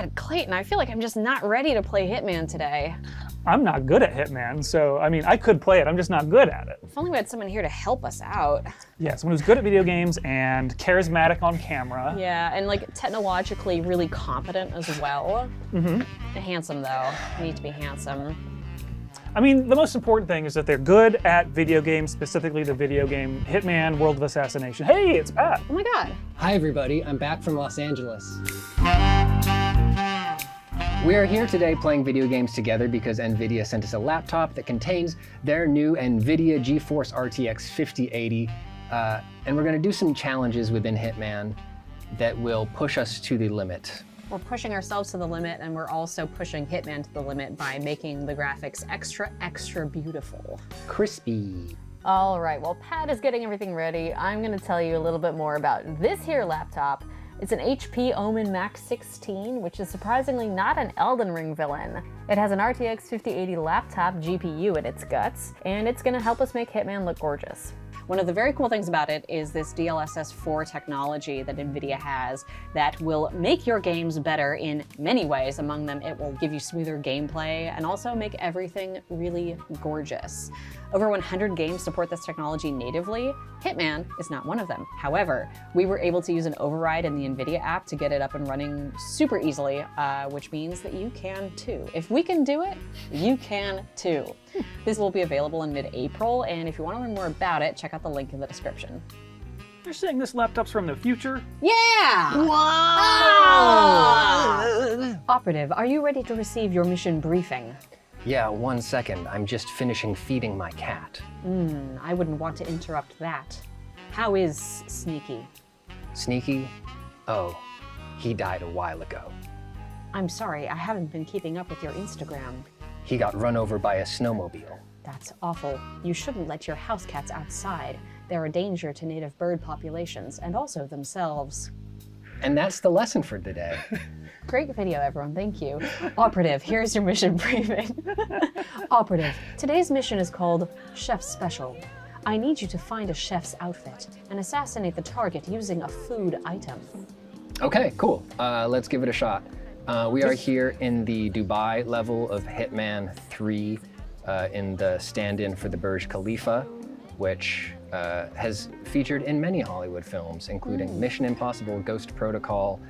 God, Clayton, I feel like I'm just not ready to play Hitman today. I'm not good at Hitman, so I mean, I could play it, I'm just not good at it. If only we had someone here to help us out. Yeah, someone who's good at video games and charismatic on camera. Yeah, and like technologically really competent as well. Mm-hmm. Handsome though, you need to be handsome. I mean, the most important thing is that they're good at video games, specifically the video game Hitman World of Assassination. Hey, it's Pat. Oh my God. Hi everybody, I'm back from Los Angeles. We are here today playing video games together because NVIDIA sent us a laptop that contains their new NVIDIA GeForce RTX 5080. And we're gonna do some challenges within Hitman that will push us to the limit. We're pushing ourselves to the limit, and we're also pushing Hitman to the limit by making the graphics extra, extra beautiful. Crispy. All right, while Pat is getting everything ready, I'm gonna tell you a little bit more about this here laptop. It's an HP Omen Max 16, which is surprisingly not an Elden Ring villain. It has an RTX 5080 laptop GPU at its guts, and it's gonna help us make Hitman look gorgeous. One of the very cool things about it is this DLSS 4 technology that NVIDIA has that will make your games better in many ways. Among them, it will give you smoother gameplay and also make everything really gorgeous. Over 100 games support this technology natively. Hitman is not one of them. However, we were able to use an override in the NVIDIA app to get it up and running super easily, which means that you can too. If we can do it, you can too. This will be available in mid-April, and if you want to learn more about it, check out the link in the description. You're saying this laptop's from the future? Yeah! Wow! Ah! Operative, are you ready to receive your mission briefing? Yeah, 1 second. I'm just finishing feeding my cat. I wouldn't want to interrupt that. How is Sneaky? Sneaky? Oh, he died a while ago. I'm sorry, I haven't been keeping up with your Instagram. He got run over by a snowmobile. That's awful. You shouldn't let your house cats outside. They're a danger to native bird populations and also themselves. And that's the lesson for today. Great video, everyone. Thank you. Operative, here's your mission briefing. Operative, today's mission is called Chef Special. I need you to find a chef's outfit and assassinate the target using a food item. Okay, cool. Let's give it a shot. We are here in the Dubai level of Hitman 3 in the stand-in for the Burj Khalifa, which has featured in many Hollywood films, including Mission Impossible, Ghost Protocol,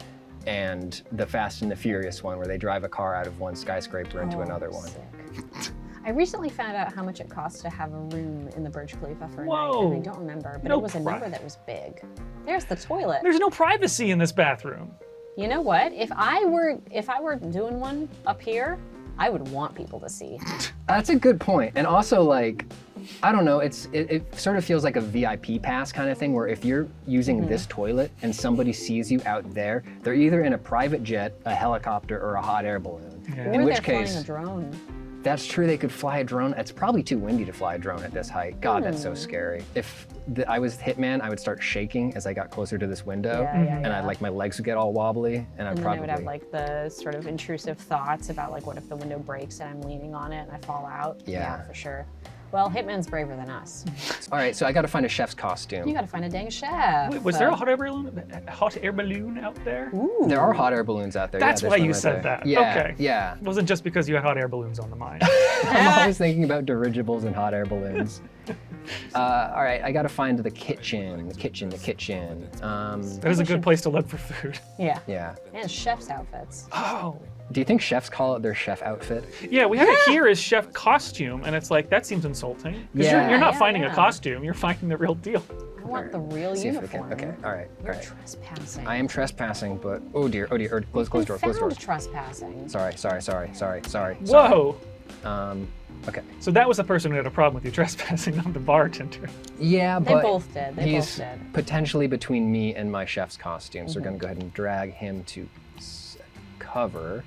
and the Fast and the Furious one, where they drive a car out of one skyscraper into another one. Sick. I recently found out how much it costs to have a room in the Burj Khalifa for a Whoa. night, and I don't remember, but it was a number that was big. There's the toilet. There's no privacy in this bathroom. You know what? If I were doing one up here, I would want people to see. That's a good point. And also, like, I don't know, it sort of feels like a VIP pass kind of thing, where if you're using this toilet and somebody sees you out there, they're either in a private jet, a helicopter, or a hot air balloon. Yeah. In Or which they're case, flying a drone. that's true, they could fly a drone. It's probably too windy to fly a drone at this height. God, that's so scary. If I was Hitman, I would start shaking as I got closer to this window, and I'd like my legs would get all wobbly, and I'd And then probably I would have like the sort of intrusive thoughts about like, what if the window breaks and I'm leaning on it and I fall out? Yeah. For sure. Well, Hitman's braver than us. All right, so I got to find a chef's costume. You gotta find a dang chef. Wait, was there a hot air balloon out there? Ooh. There are hot air balloons out there. That's yeah, why there's one you right said there. that. Yeah, Okay. yeah. It wasn't just because you had hot air balloons on the mind. I'm always thinking about dirigibles and hot air balloons. All right, I gotta find the kitchen. That is a good place to look for food. Yeah. Yeah. And chef's outfits. Oh. Do you think chefs call it their chef outfit? Yeah, we have it here as chef costume, and it's like, that seems insulting. Because Yeah. you're not Yeah, finding yeah. a costume, you're finding the real deal. I want the real See if we uniform. can. Okay, all right, all You're right. trespassing. I am trespassing, but oh dear, close doors, close doors. Trespassing. Sorry. Whoa. Okay. So that was the person who had a problem with you trespassing, not the bartender. Yeah, They but both did. They he's both did. potentially between me and my chef's costume, so we're gonna go ahead and drag him to cover.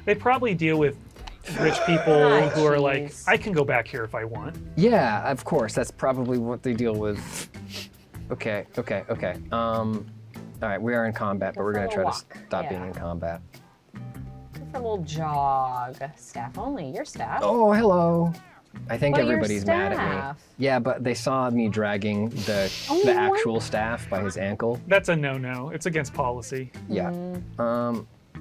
They probably deal with rich people who are like, jeez. I can go back here if I want. Yeah, of course. That's probably what they deal with. Okay. All right, we are in combat, but we're gonna try to stop being in combat. For a little jog. Staff only. Your staff. Oh, hello. I think But your everybody's mad at me. staff. Yeah, but they saw me dragging the actual staff by his ankle. That's a no-no. It's against policy. Yeah.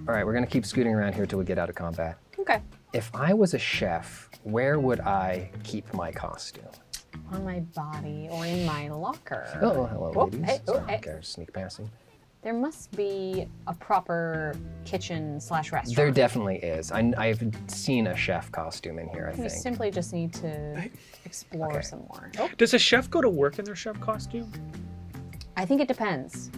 All right, we're gonna keep scooting around here till we get out of combat. Okay. If I was a chef, where would I keep my costume? On my body or in my locker. Oh, hello, Whoop, ladies. hey, oh, Sorry, hey. guys, sneak passing. There must be a proper kitchen/restaurant. There definitely is. I've seen a chef costume in here, I We think. simply just need to explore Okay. some more. Oh, Does a chef go to work in their chef costume? I think it depends.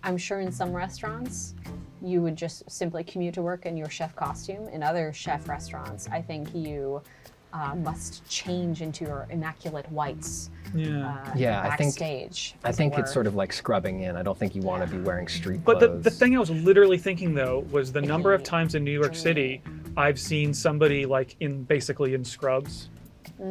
I'm sure in some restaurants, you would just simply commute to work in your chef costume. In other chef restaurants, I think you must change into your immaculate whites Yeah, I think- backstage. I think it's sort of like scrubbing in. I don't think you want to be wearing street But clothes. the thing I was literally thinking though was the number of times in New York City I've seen somebody like basically in scrubs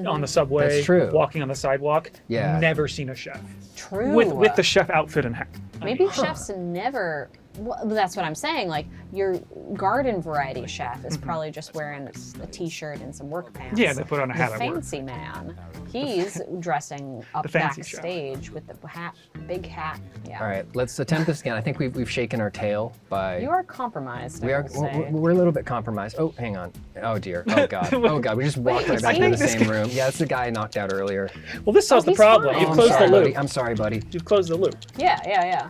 on the subway, That's true. walking on the sidewalk. Yeah. Never seen a chef True. with the chef outfit and hat. Maybe chefs never. Well, that's what I'm saying. Like your garden variety chef is probably just wearing a t-shirt and some work pants. Yeah, they put on a hat The at work. fancy man, he's dressing up The fancy chef. backstage with the hat, big hat. Yeah. All right, let's attempt this again. I think we've shaken our tail by. You are compromised. We I are. will say. We're a little bit compromised. Oh, hang on. Oh dear. Oh god. Oh god. We just walked right back I into the think this same room. Yeah, that's the guy I knocked out earlier. Well, this solves the he's problem. fine. You've I'm closed sorry, the loop. buddy. I'm sorry, buddy. You've closed the loop. Yeah, yeah, yeah.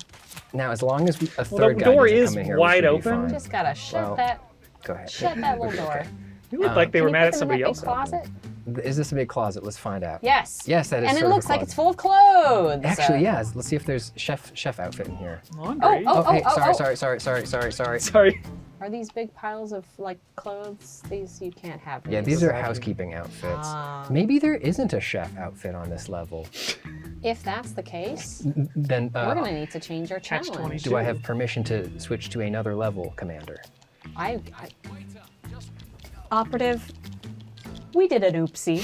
Now, as long as a the third guy door doesn't is come in here, wide we should be open. fine. Just gotta shut Well, that Go ahead. that little door. You look like they Can were you mad put at them in somebody that else. big closet? Is this a big closet? Let's find out. Yes. Yes, that is. And it sort of a looks like it's closet. full of clothes. Actually, yeah. Let's see if there's chef outfit in here. Laundry. Oh, Oh, hey, oh. sorry. Sorry. Are these big piles of like clothes? These you can't have. Yeah, these are housekeeping outfits. Maybe there isn't a chef outfit on this level. If that's the case, Then we're gonna need to change our Catch challenge. 22. do I have permission to switch to another level, Commander? Operative, we did an oopsie.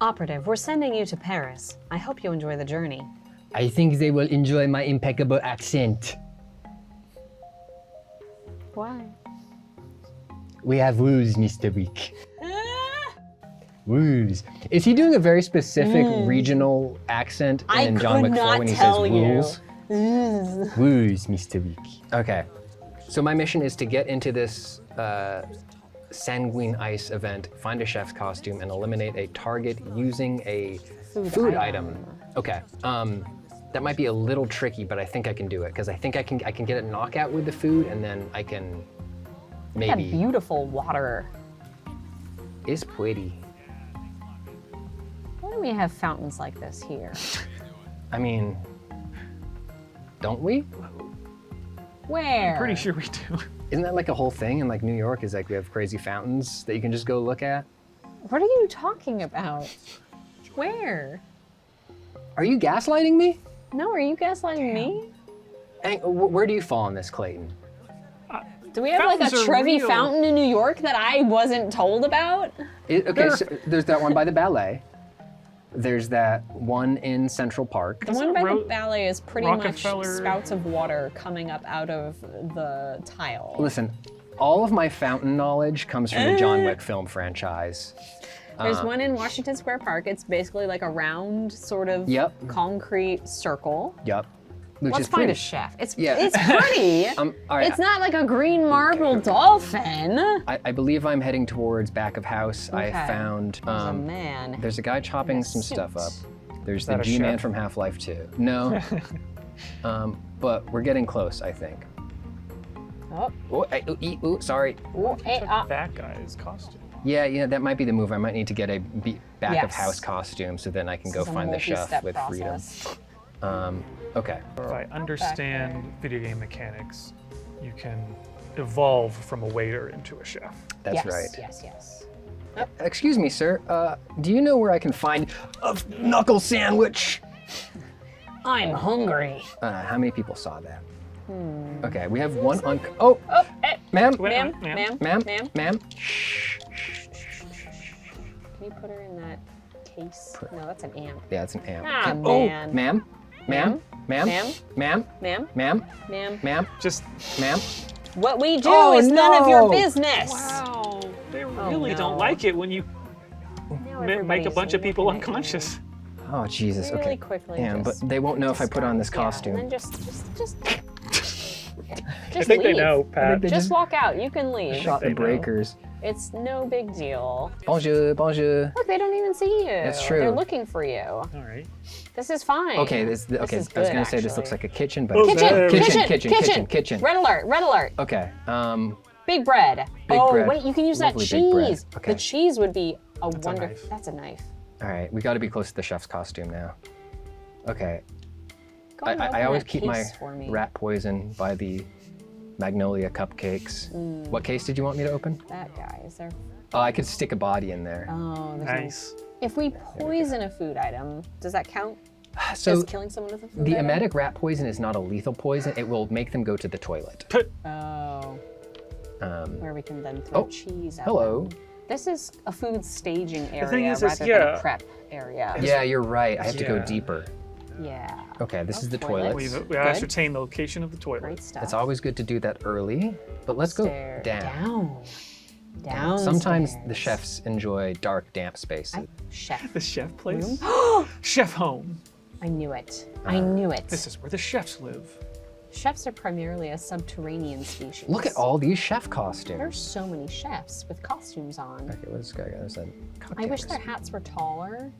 Operative, we're sending you to Paris. I hope you enjoy the journey. I think they will enjoy my impeccable accent. Why? We have woos, Mr. Week. Woos. Is he doing a very specific regional accent I in John could Wick 4 not when he tell says you. woos? Woos, Mr. Week. Okay. So my mission is to get into this sanguine ice event, find a chef's costume, and eliminate a target using a food item. Okay. That might be a little tricky, but I think I can do it because I think I can get a knockout with the food, and then I can That maybe. beautiful water. It's pretty. Why do we have fountains like this here? I mean, don't we? Where? Pretty sure we do. Isn't that like a whole thing in like New York? Is like we have crazy fountains that you can just go look at? What are you talking about? Where? Are you gaslighting me? No, are you gaslighting me? Hey, where do you fall on this, Clayton? Do we have like Fountains a are Trevi real. fountain in New York that I wasn't told about? Okay, so there's that one by the ballet. There's that one in Central Park. The one by the Ro- ballet is pretty much Rockefeller- spouts of water coming up out of the tile. Listen, all of my fountain knowledge comes from the John Wick film franchise. There's one in Washington Square Park. It's basically like a round sort of Yep. concrete circle. Yup. Which Let's is find pretty. a chef. It's Yeah. it's pretty. All right, It's not like a green marble dolphin. I believe I'm heading towards back of house. I Okay. found There's a man. there's a guy chopping in a some stuff up. suit. There's that the a G-Man chef? from Half-Life 2. No. But we're getting close, I think. Oh, Sorry. oh, eh, ah. That guy's costume. Yeah, that might be the move. I might need to get a back of Yes. house costume so then I can go This is a find the chef multi-step with process. freedom. Okay. If I understand video game mechanics, you can evolve from a waiter into a chef. That's Yes, right. yes. Excuse me, sir. Do you know where I can find a knuckle sandwich? I'm hungry. How many people saw that? Okay, we have one on. Oh, Oh, eh, ma'am, ma'am, Ma'am, ma'am, ma'am, ma'am. ma'am. Can you put her in that case? No, that's an ant. Yeah, it's an amp. Ah, Oh, man. ma'am, ma'am, ma'am, Ma'am? ma'am, Ma'am, ma'am, ma'am. ma'am, Just ma'am. What we do Oh, is none of your no. business. wow, they really no. don't like it when you Now make a everybody's bunch of people looking at you unconscious. Oh, Jesus. Really Okay. quickly. Yeah, but just they won't know if I put on this describe- costume. Yeah, and then just Just think they leave. know, Pat. They Just walk out. You can leave. Shot the They know. breakers. It's no big deal. Bonjour, bonjour. Look, they don't even see you. That's true. They're looking for you. All right. This is fine. Okay, This okay. is I was good, gonna say this actually. looks like a kitchen, but Oh, Kitchen, there we kitchen, go. kitchen. Red alert, red alert. Okay. Big bread. Big oh, bread. wait, you can use Lovely that big bread. cheese. Okay. The cheese would be a That's a wonderful. knife. That's a knife. All right, we got to be close to the chef's costume now. Okay. Go and open I always that keep my case for me. rat poison by the Magnolia cupcakes. What case did you want me to open? That guy, is there? Oh, I could stick a body in there. Oh, there's Nice. If we poison a food item, does that count So as killing someone with a food the item? emetic rat poison is not a lethal poison. It will make them go to the toilet. Oh, Um, where we can then throw Oh, cheese at hello. them. This is a food staging area thing is, rather than yeah. a prep area. yeah, you're right. I have to go Yeah. deeper. Yeah. Okay, this is the toilet. toilet. We ascertained the location of the toilet. Great stuff. It's always good to do that early, but let's go down. Down. Sometimes the chefs enjoy dark, damp spaces. Chef. The chef place? Chef home. I knew it. I knew it. This is where the chefs live. Chefs are primarily a subterranean species. Look at all these chef costumes. There's so many chefs with costumes on. Okay, what's this guy got? There's a I wish their cocktail hats were taller,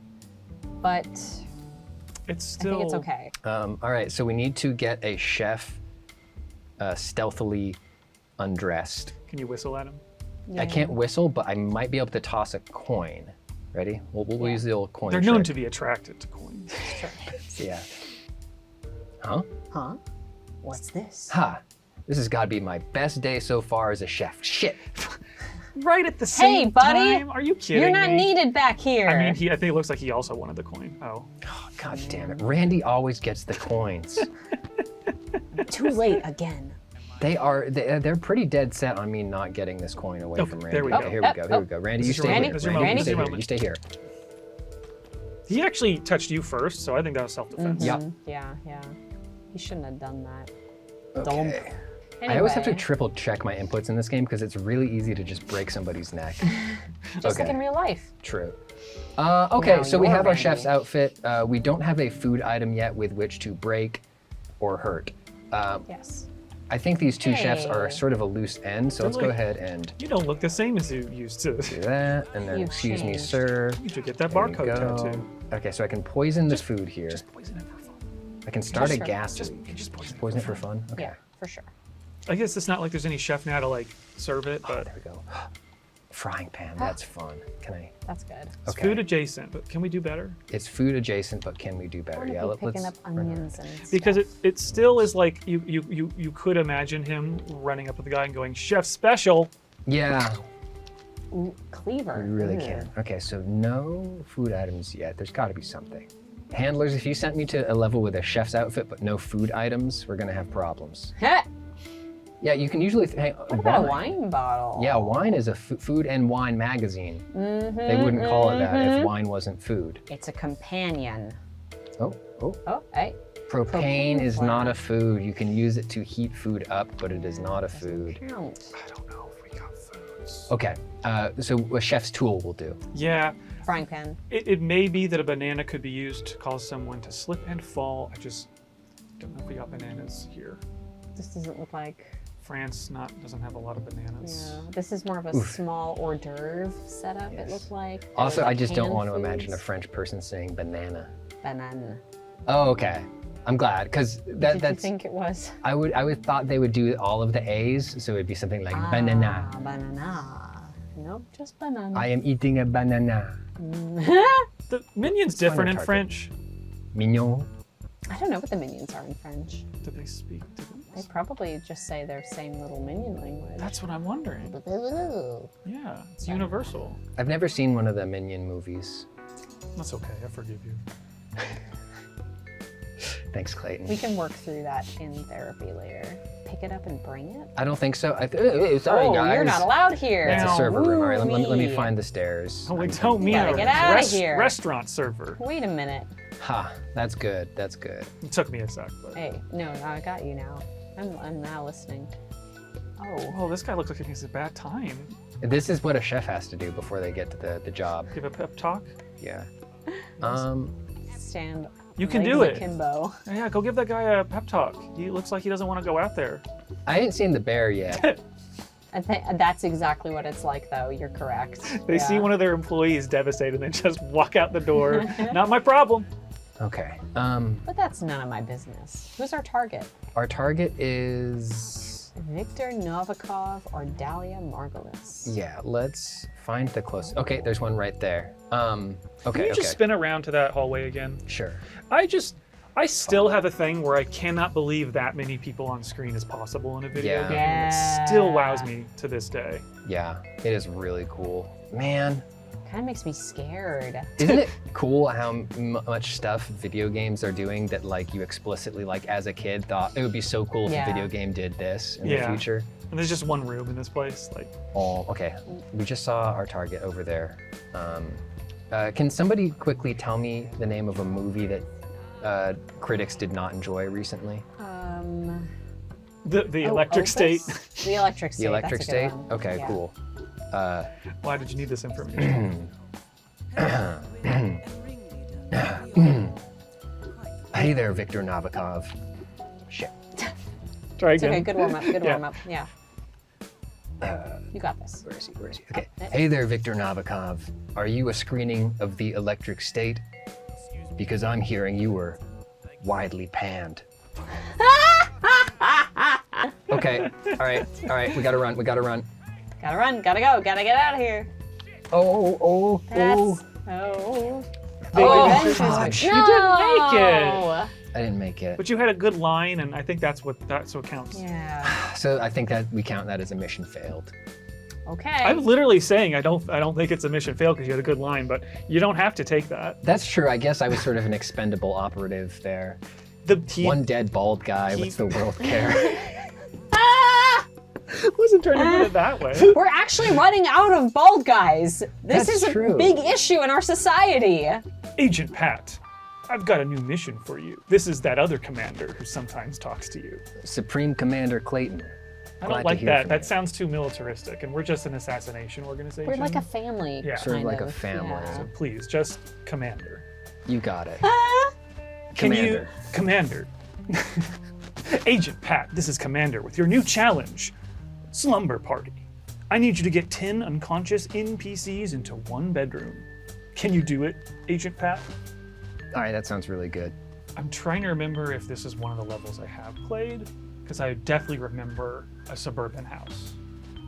but It's I still. think it's okay. All right, so we need to get a chef stealthily undressed. Can you whistle at him? I can't whistle, but I might be able to toss a coin. Ready? We'll use the old coin They're known trick. to be attracted to coins. Yeah. Huh? Huh? What's this? Ha! This has got to be my best day so far as a chef. Shit! Right at the same buddy, time? Are you kidding You're not me? needed back here. I mean, I think it looks like he also wanted the coin. Oh. Oh, God damn it. Randy always gets the coins. Too late again. They're pretty dead set on me not getting this coin away Oh, from Randy. there we go. Okay, here we go. Here we go. Randy, you This is stay your here. moment. This is your Randy, moment. you This is stay your here. moment. You stay here. He actually touched you first, so I think that was self-defense. Yep. Yeah, yeah. He shouldn't have done that. Okay. Anyway, I always have to triple check my inputs in this game because it's really easy to just break somebody's neck. just like in real life. True. Okay, Now so we you're have our Randy. chef's outfit. We don't have a food item yet with which to break or hurt. Yes. I think these two chefs are Hey. sort of a loose end, so let's go ahead and You don't look the same as you used to. do that. And then, You've excuse me, changed. sir. You should get that There we barcode go. tattoo. Okay, so I can poison the food here. Just poison it for fun. I can start a Just for- gas just- leak. just poison it poison it for for fun? Okay. Yeah, for sure. I guess it's not like there's any chef now to like serve it, but There we go. Frying pan, that's fun. Can I? That's good. it's Okay. food adjacent. But can we do better? It's food adjacent, but can we do I better? want to Yeah, be picking up bring it onions and Because stuff. it still is like you could imagine him running up to the guy and going, "Chef special." Yeah, Ooh, cleaver. we really Ooh. can. Okay, so no food items yet. There's got to be something. Handlers, if you sent me to a level with a chef's outfit but no food items, we're gonna have problems. Heh! Yeah, you can usually. What about a wine bottle? Yeah, wine is a food and wine magazine. They wouldn't call it that if wine wasn't food. It's a companion. Oh. Oh, hey. Propane is not a flask. food. You can use it to heat food up, but it is not a food. Count. I don't know if we got foods. Okay, so a chef's tool will do. Yeah, Frying pan. it may be that a banana could be used to cause someone to slip and fall. I just don't know if we got bananas here. This doesn't look like. France doesn't have a lot of bananas. Yeah. This is more of a small hors d'oeuvre setup. It Yes. looked like. Also, Or I just don't canned want to imagine a foods. French person saying banana. Banana. Oh, okay. I'm glad because Did you that's. think it was? I would thought they would do all of the A's, so it'd be something like banana. Banana. Nope, just banana. I am eating a banana. The minion's different in target. French. Mignon. I don't know what the minions are in French. Do they speak? They probably just say their same little minion language. That's what I'm wondering. Yeah, it's universal. I've never seen one of the Minion movies. That's okay. I forgive you. Thanks, Clayton. We can work through that in therapy later. Pick it up and bring it. I don't think so. Sorry, Oh, guys. you're not allowed here. That's a server room. All right, let me Ooh, find the stairs. Oh, wait, don't mean gotta a get outta here. restaurant server. Wait a minute. Ha, that's good. That's good. It took me a sec, but. Hey, no, I got you now. I'm now listening. Oh, Oh, this guy looks like he has a bad time. This is what a chef has to do before they get to the job. Give a pep talk. Yeah. stand You can Legs do it. akimbo. Yeah, go give that guy a pep talk. He looks like he doesn't want to go out there. I ain't seen the bear yet. I think that's exactly what it's like, though. You're correct. They see one of their employees devastated and they just walk out the door. Not my problem. Okay. But that's none of my business. Who's our target? Our target is... Victor Novikov or Dahlia Margolis? Yeah, let's find the closest. Okay, there's one right there. Okay, Can you just spin around to that hallway again? Sure. I still have a thing where I cannot believe that many people on screen is possible in a video Yeah. game. Yeah. It still wows me to this day. Yeah, it is really cool. Man, Kind of makes me scared. isn't it cool how much stuff video games are doing that like you explicitly like as a kid thought it would be so cool if Yeah. a video game did this in the Yeah. future? And there's just one room in this place. Like, Oh, okay. We just saw our target over there. Can somebody quickly tell me the name of a movie that critics did not enjoy recently? the electric state. The electric state. The Electric that's a good State? one. Okay, Yeah. cool. Why did you need this information? Hey there, Victor Novikov. Shit. Try It's again. okay. Good warm up. Good Yeah. warm up. Yeah. You got this. Where is he? Where is he? Okay. Hey there, Victor Novikov. Are you a screening of The Electric State? Because I'm hearing you were widely panned. Okay. All right. We gotta run. Gotta run. Gotta go. Gotta get out of here. Oh. That's, Oh, Adventures fudge. with- You didn't make it. No. I didn't make it. But you had a good line, and I think that's what counts. Yeah. So I think that we count that as a mission failed. Okay. I'm literally saying I don't think it's a mission failed because you had a good line, but you don't have to take that. That's true. I guess I was sort of an expendable operative there. One dead bald guy. What's the world care? wasn't trying to put it that way. We're actually running out of bald guys. This That's is a true. big issue in our society. Agent Pat, I've got a new mission for you. This is that other commander who sometimes talks to you. Supreme Commander Clayton. I Glad don't to like hear that. from That you. sounds too militaristic, and we're just an assassination organization. We're like a family. Yeah. Sort of kind like a family. Yeah. So please, just commander. You got it. Can Commander. Commander. Agent Pat, this is Commander with your new challenge, Slumber Party. I need you to get 10 unconscious NPCs into one bedroom. Can you do it, Agent Pat? All right, that sounds really good. I'm trying to remember if this is one of the levels I have played, because I definitely remember a suburban house.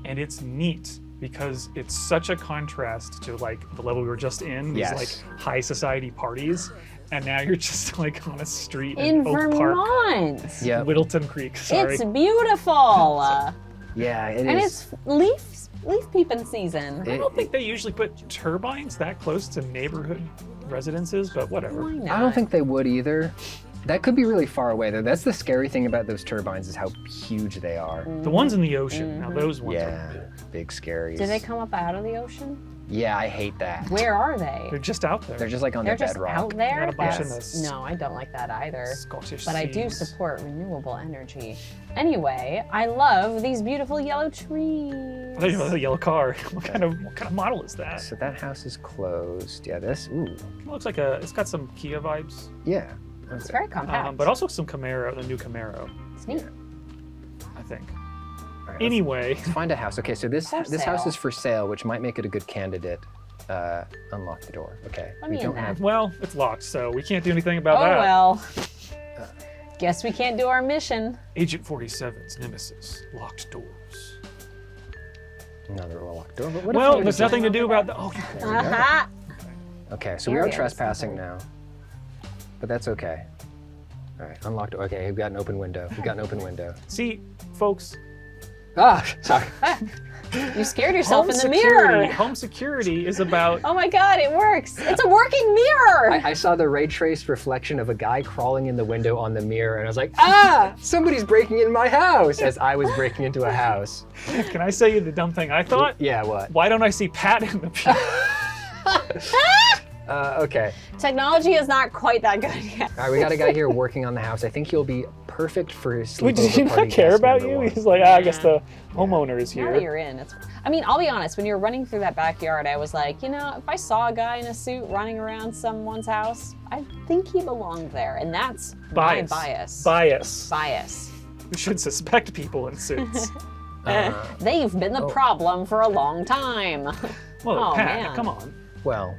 And it's neat because it's such a contrast to like the level we were just in, these Yes. like high society parties, and now you're just like on a street In in Oak Park, Vermont. Yeah. Whittleton Creek. Sorry. It's beautiful. Yeah, it And is. it's leaf peeping season. I don't think they usually put turbines that close to neighborhood residences, but whatever. Why not? I don't think they would either. That could be really far away though. That's the scary thing about those turbines is how huge they are. The ones in the ocean, now those ones Yeah, are big scaries. Do they come up out of the ocean? Yeah, I hate that. Where are they? they're just out there. They're just like on They're the just bedrock. out there? Got a bunch in That's- this- No, I don't like that either. Scottish But I do seas. support renewable energy. Anyway, I love these beautiful yellow trees. I thought you meant the yellow car. What kind of model is that? So that house is closed. Yeah, this. Ooh. It looks like it's got some Kia vibes, Yeah. It's very compact. but also some Camaro, the new Camaro, it's neat. I think. All right, Anyway, let's find a house. Okay, so this For house sale. is for sale, which might make it a good candidate. Unlock the door. Okay. Let me in that. well, it's locked, so we can't do anything about Oh that. well. Guess we can't do our mission. Agent 47's nemesis, locked doors. Another locked door. But what if Well, we there's just- nothing to do about that. Oh, Aha! Okay, so we are Areas. trespassing now, but that's okay. All right, unlocked. Okay, we've got an open window. We've got an open window. see, folks, Ah, sorry. You scared yourself home in the security. mirror. Home security is about. Oh my god, it works. It's a working mirror. I saw the ray traced reflection of a guy crawling in the window on the mirror, and I was like, ah, somebody's breaking in my house as I was breaking into a house. Can I say you the dumb thing I thought? Yeah, what? Why don't I see Pat in the picture? Okay. Technology is not quite that good yet. All right, we got a guy here working on the house. I think he'll be perfect for sleepover Wait, does he not party care guest about number you? one. He's like, I guess the homeowner is Now that here. you're in, I mean, I'll be honest, when you're running through that backyard, I was like, you know, if I saw a guy in a suit running around someone's house, I think he belonged there. And that's my bias. Bias. We should suspect people in suits. They've been the problem for a long time. Whoa, Oh, Pat, man. come on. Well,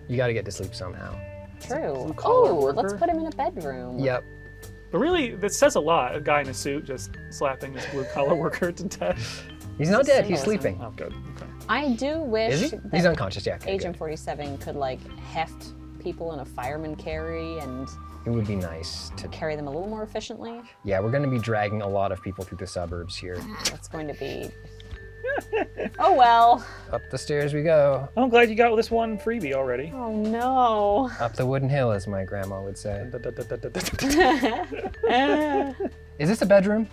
you got to get to sleep somehow. True. collar Oh, let's worker? put him in a bedroom. Yep. But really, that says a lot. A guy in a suit just slapping this blue-collar worker to death. He's not dead. He's symbolism. sleeping. Oh, good. Okay. I do wish Is he? that He's unconscious. Yeah. Okay, Agent good. 47 could like heft people in a fireman carry and It would be nice to. carry them a little more efficiently. Yeah, we're going to be dragging a lot of people through the suburbs here. That's going to be. Oh well. Up the stairs we go. I'm glad you got this one freebie already. Oh no. Up the wooden hill, as my grandma would say. Is this a bedroom?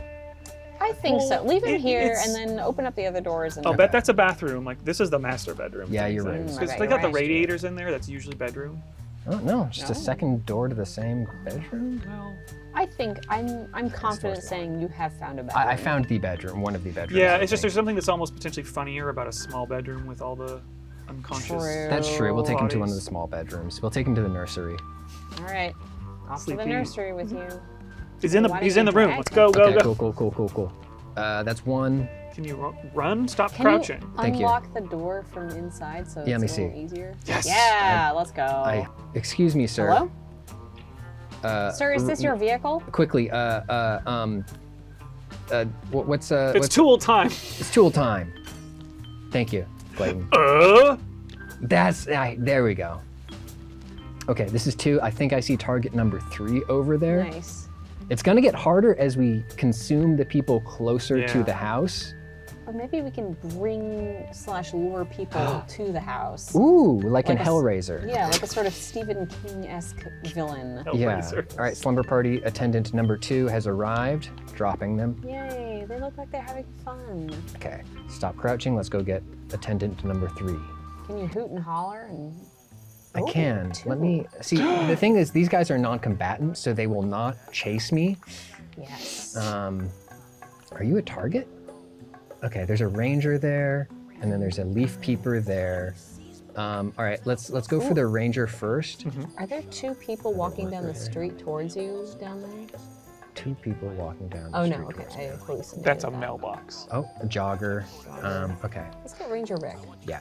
I think so. Well, Leave him here it's- and then open up the other doors and. I'll bet that's a bathroom. Like, this is the master bedroom. Yeah, you're right. Mm, I Because bet they you're got the right. radiators in there. That's usually bedroom. Oh no, just a No. second door to the same bedroom. Well, I think I'm confident door's saying you have found a bedroom. I found the bedroom, one of the bedrooms. yeah, I it's just think. there's something that's almost potentially funnier about a small bedroom with all the unconscious. True. That's true. We'll take him to one of the bodies. small bedrooms. We'll take him to the nursery. All right. Off to Sleepy. the nursery with you. He's in the Why he's don't in the you room. drag Let's him? go, go, Okay, go. cool. That's one. Can you run? Stop Can crouching. you Thank you. unlock the door from inside so Yeah, let me it's a little see. easier? Yes. Yeah, let's go. Excuse me, sir. Hello? Sir, is this your vehicle? Quickly, what's It's tool time. It's tool time. Thank you, Clayton. That's there we go. Okay, this is 2. I think I see target number 3 over there. Nice. It's gonna get harder as we consume the people closer to Yeah. the house. Or maybe we can bring/lure people to the house. Ooh, like in Like a s- Hellraiser. Yeah, like a sort of Stephen King-esque villain. Yeah. Hellraiser. All right, slumber party attendant number 2 has arrived. Dropping them. Yay, they look like they're having fun. Okay, stop crouching. Let's go get attendant number 3. Can you hoot and holler and... I Oh, can. 2. Let me see. The thing is, these guys are non-combatants, so they will not chase me. Yes. Are you a target? Okay, there's a ranger there, and then there's a leaf peeper there. All right, let's go for the ranger first. Are there 2 people walking down the street towards you down there? 2 people walking down the Oh street no, okay, towards I me. hallucinated. That's a that. mailbox. Oh, a jogger. Okay, Let's get Ranger Rick. yeah.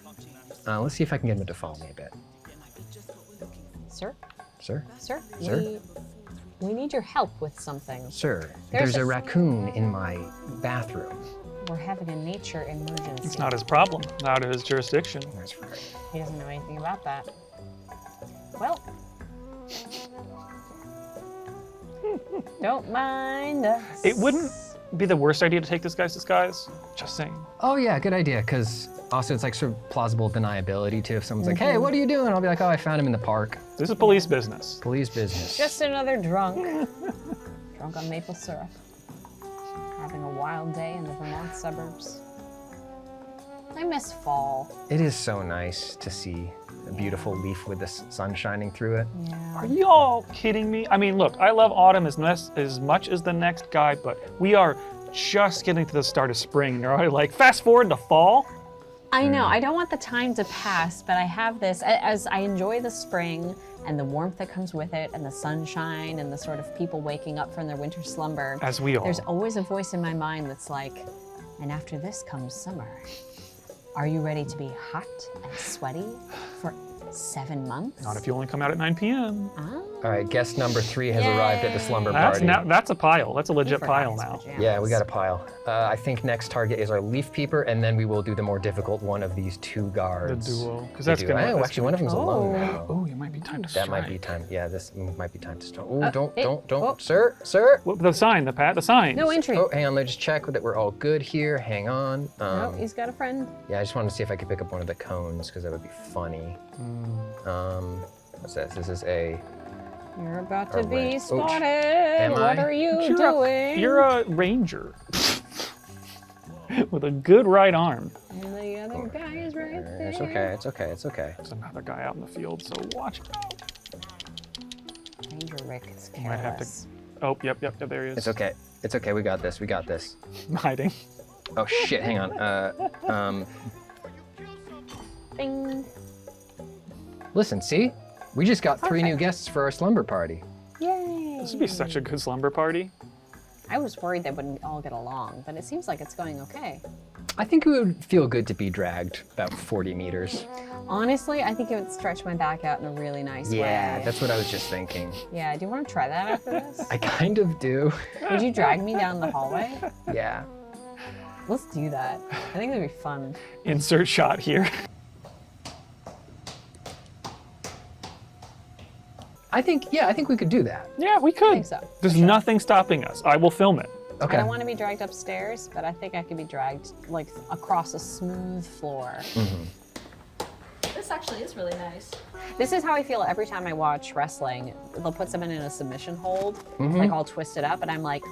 Let's see if I can get him to follow me a bit. Sir? Sir? Sir? Sir? We need your help with something. Sir, There's there's a a- raccoon in my bathroom. We're having a nature emergency. It's not his problem. Not his jurisdiction. That's right. He doesn't know anything about that. Well. Don't mind us. It wouldn't be the worst idea to take this guy's disguise. Just saying. Oh yeah, good idea, because also it's like sort of plausible deniability too. If someone's like, hey, what are you doing? I'll be like, oh, I found him in the park. This is police business. Police business. Just another drunk. Drunk on maple syrup. Having a wild day in the Vermont suburbs. I miss fall. It is so nice to see a beautiful leaf with the sun shining through it. Yeah. Are y'all kidding me? I mean, look, I love autumn as much as the next guy, but we are just getting to the start of spring. They're already like, fast forward to fall. I know, I don't want the time to pass, but I have this, as I enjoy the spring and the warmth that comes with it and the sunshine and the sort of people waking up from their winter slumber. As we all. There's always a voice in my mind that's like, and after this comes summer. Are you ready to be hot and sweaty for 7 months? Not if you only come out at 9 p.m. Ah, All right, guest number 3 has arrived at the slumber party. That's a pile. That's a he legit forgot pile his now. pajamas. Yeah, we got a pile. I think next target is our leaf peeper, and then we will do the more difficult one of these 2 The guards. duo. Because The that's duo. gonna. Oh, that's actually, one of them's alone now. Oh, it might be time to strike. That might be time. Yeah, this might be time to start. Oh, don't, hey, don't, oh. sir, sir. What, the sign, the sign. No entry. Oh, hang on. Let me just check that we're all good here. Hang on. No, he's got a friend. Yeah, I just wanted to see if I could pick up one of the cones because that would be funny. What's this? This is a. You're about to A be ring. Ouch. spotted. Am What I? are you doing? You're a ranger. with a good right arm. And the other guy is right there. It's okay, it's okay, it's okay. There's another guy out in the field, so watch out. Ranger Rick is Might have to. careless. Oh, yep, there he is. It's okay. It's okay, we got this, we got this. I'm hiding. Oh shit, hang on. Bing. Listen, see? We just got 3 new guests for our slumber party. Yay. This would be such a good slumber party. I was worried they wouldn't all get along, but it seems like it's going okay. I think it would feel good to be dragged about 40 meters. Honestly, I think it would stretch my back out in a really nice way. Yeah, that's what I was just thinking. Yeah, do you want to try that after this? I kind of do. Would you drag me down the hallway? Yeah. Let's do that. I think that'd be fun. Insert shot here. I think we could do that. Yeah, we could. I think so. There's nothing stopping us. I will film it. Okay. I don't want to be dragged upstairs, but I think I could be dragged like across a smooth floor. This actually is really nice. This is how I feel every time I watch wrestling. They'll put someone in a submission hold, like all twisted up, and I'm like,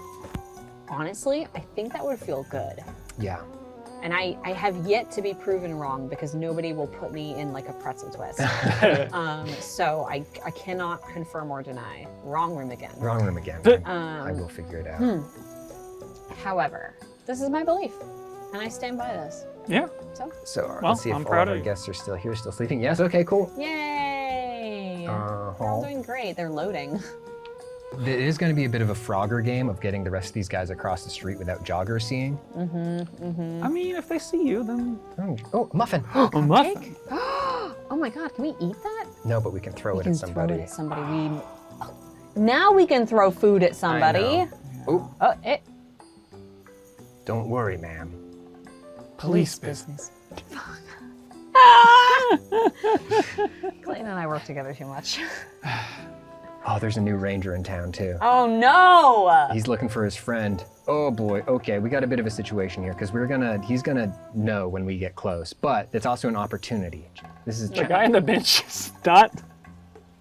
honestly, I think that would feel good. Yeah. And I have yet to be proven wrong because nobody will put me in like a pretzel twist. So I cannot confirm or deny. Wrong room again. Wrong room again. I will figure it out. However, this is my belief, and I stand by this. Yeah. So Well, let's see if I'm all proud of our of you. guests are still here, still sleeping. Yes, okay, cool. Yay! They're all doing great. They're loading. It is going to be a bit of a Frogger game of getting the rest of these guys across the street without joggers seeing. I mean, if they see you, then. Oh, muffin. A muffin. Oh my god, can we eat that? No, but we can throw We it can at somebody. throw it at somebody. Now we can throw food at somebody. Oh, Oh, it. don't worry, ma'am. Police business. Clayton and I work together too much. Oh, there's a new ranger in town too. Oh no! He's looking for his friend. Oh boy. Okay, we got a bit of a situation here because he's gonna know when we get close, but it's also an opportunity. This is The guy on the bench is not.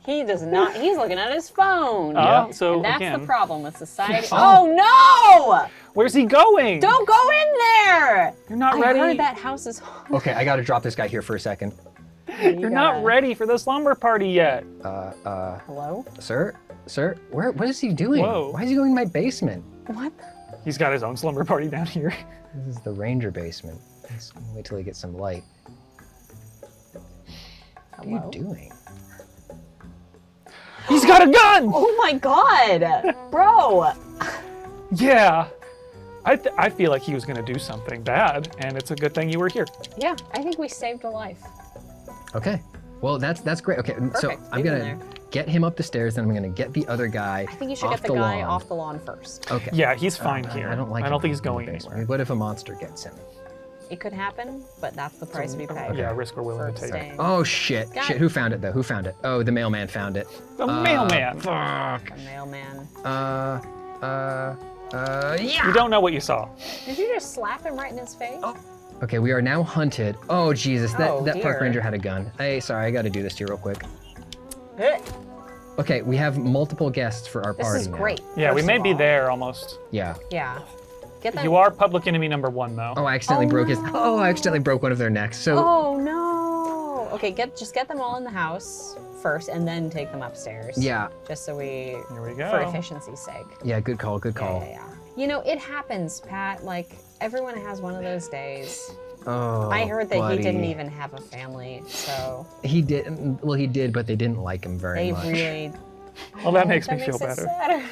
He does not. He's looking at his phone. Oh, so And that's again. the problem with society. Oh no! Where's he going? Don't go in there! You're not I ready. heard that house is. Okay, I gotta drop this guy here for a second. You're not ready for the slumber party yet. Hello? Sir, what is he doing? Whoa. Why is he going in my basement? What? He's got his own slumber party down here. This is the ranger basement. Let's wait till he gets some light. What are you Hello? doing? He's got a gun! Oh my god! Bro! Yeah. I feel like he was gonna do something bad, and it's a good thing you were here. Yeah, I think we saved a life. Okay. Well, that's great. Okay, so Perfect. I'm Leave him gonna there. get him up the stairs, then I'm gonna get the other guy. I think you should off get the guy lawn. off the lawn first. Okay. Yeah, he's fine here. I don't like. I don't him think he's in the going basement. anywhere. What if a monster gets him? It could happen, but that's the price we pay. Yeah, risk we're willing for to take. staying. Oh shit! Got Shit! it. Who found it though? Who found it? Oh, the mailman found it. The mailman. Fuck. The mailman. Yeah. You don't know what you saw. Did you just slap him right in his face? Okay, we are now hunted. Oh Jesus, that Oh, park dear. ranger had a gun. Hey, sorry, I got to do this to you real quick. Eh. Okay, we have multiple guests for our This party is now. great. Yeah, we first may of be all. there almost. Yeah. Yeah. Get that. You are public enemy number 1, though. Oh, I accidentally broke his. Oh, I accidentally broke one of their necks. So. Oh no. Okay, just get them all in the house first, and then take them upstairs. Yeah. Just so we. Here we go. For efficiency's sake. Yeah. Good call. Good call. Yeah. You know, it happens, Pat. Like everyone has one of those days. Oh. I heard that buddy. he didn't even have a family, so He did. Well, he did, but they didn't like him very they much. really. Well, that makes me That feel makes it better.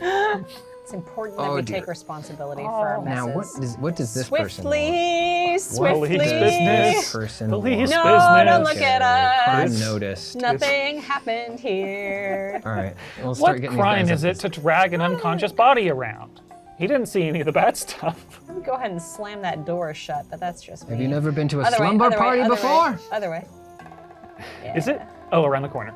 sadder. It's important that Oh, we dear. take responsibility for our Now, messes. what does this person want? Swiftly. Police business. This person Police wants? No, business. don't look at us. Unnoticed. Nothing happened here. All right. We'll start What getting crime these is guys it to drag an unconscious body around? He didn't see any of the bad stuff. Let me go ahead and slam that door shut, but that's just me. Have you never been to a Other way, slumber other way, party other before? Way, other way. Is it? Oh, around the corner.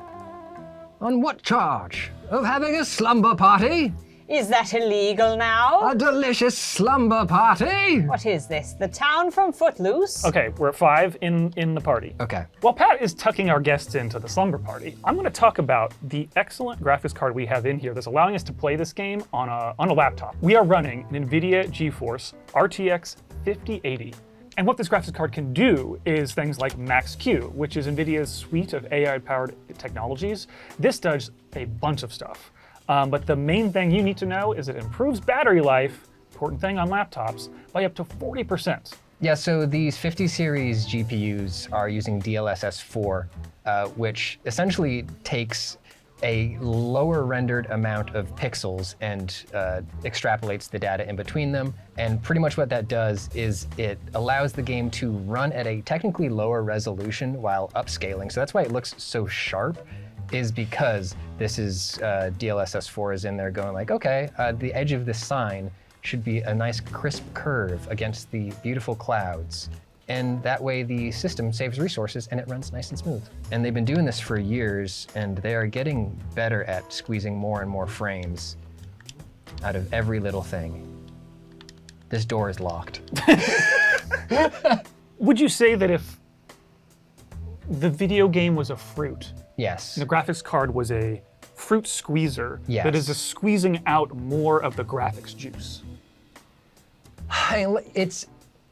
On what charge? Of having a slumber party? Is that illegal now? A delicious slumber party? What is this? The town from Footloose? Okay, we're at 5 in the party. Okay. While Pat is tucking our guests into the slumber party, I'm going to talk about the excellent graphics card we have in here that's allowing us to play this game on a laptop. We are running an NVIDIA GeForce RTX 5080. And what this graphics card can do is things like Max-Q, which is NVIDIA's suite of AI-powered technologies. This does a bunch of stuff. But the main thing you need to know is it improves battery life, important thing on laptops, by up to 40%. Yeah, so these 50 series GPUs are using DLSS 4, which essentially takes a lower rendered amount of pixels and extrapolates the data in between them. And pretty much what that does is it allows the game to run at a technically lower resolution while upscaling. So that's why it looks so sharp, is because this is DLSS 4 is in there going like, okay, the edge of this sign should be a nice crisp curve against the beautiful clouds. And that way the system saves resources and it runs nice and smooth. And they've been doing this for years, and they are getting better at squeezing more and more frames out of every little thing. This door is locked. Would you say that if the video game was a fruit, Yes. and the graphics card was a fruit squeezer, Yes. that is just squeezing out more of the graphics juice?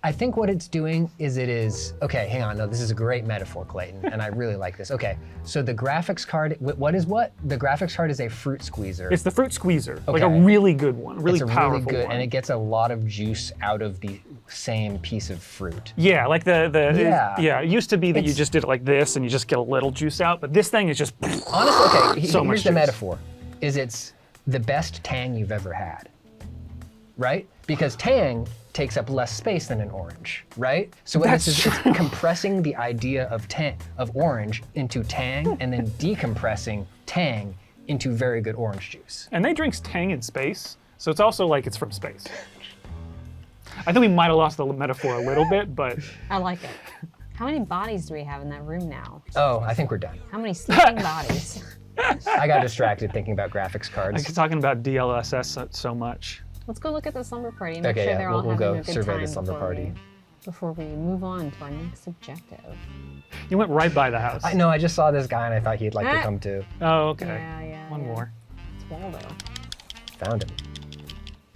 I think what it's doing is okay, hang on, no, this is a great metaphor, Clayton, and I really like this. Okay, so the graphics card, what is what? The graphics card is a fruit squeezer. It's the fruit squeezer, like a Okay. really good one, really It's a powerful really good, one. and it gets a lot of juice out of the same piece of fruit. Yeah, like Yeah. it used to be that you It's- just did it like this and you just get a little juice out, but this thing is just Honestly, okay, So much here's the juice. metaphor, is it's the best tang you've ever had, right? Because tang takes up less space than an orange, right? So what this is, it's compressing the idea of orange into tang and then decompressing tang into very good orange juice. And they drink Tang in space, so it's also like it's from space. I think we might have lost the metaphor a little bit, but I like it. How many bodies do we have in that room now? Oh, I think we're done. How many sleeping bodies? I got distracted thinking about graphics I'm cards. talking about DLSS so much. Let's go look at the slumber party. Make Okay, sure yeah, they're all we'll having go a good survey time the slumber party. before we move on to our next objective. You went right by the house. I know, I just saw this guy and I thought he'd like to Ah. come too. Oh, okay. Yeah. One more. It's Waldo. Found him.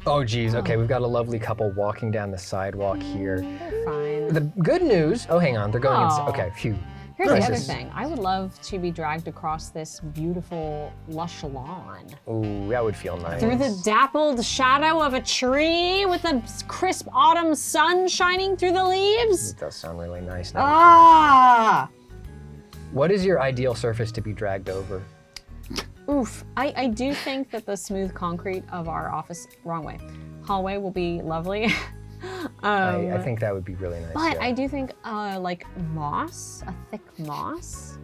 Oh geez, okay, we've got a lovely couple walking down the sidewalk here. They're fine. The good news, oh hang on, they're going inside. Oh. Okay, phew. Here's the other Crisis. thing. I would love to be dragged across this beautiful, lush lawn. Ooh, that would feel nice. Through the dappled shadow of a tree with the crisp autumn sun shining through the leaves. It does sound really nice now. Ah! What is your ideal surface to be dragged over? Oof. I do think that the smooth concrete of our office, wrong way, hallway will be lovely. I think that would be really nice. But yeah. I do think like moss, a thick moss,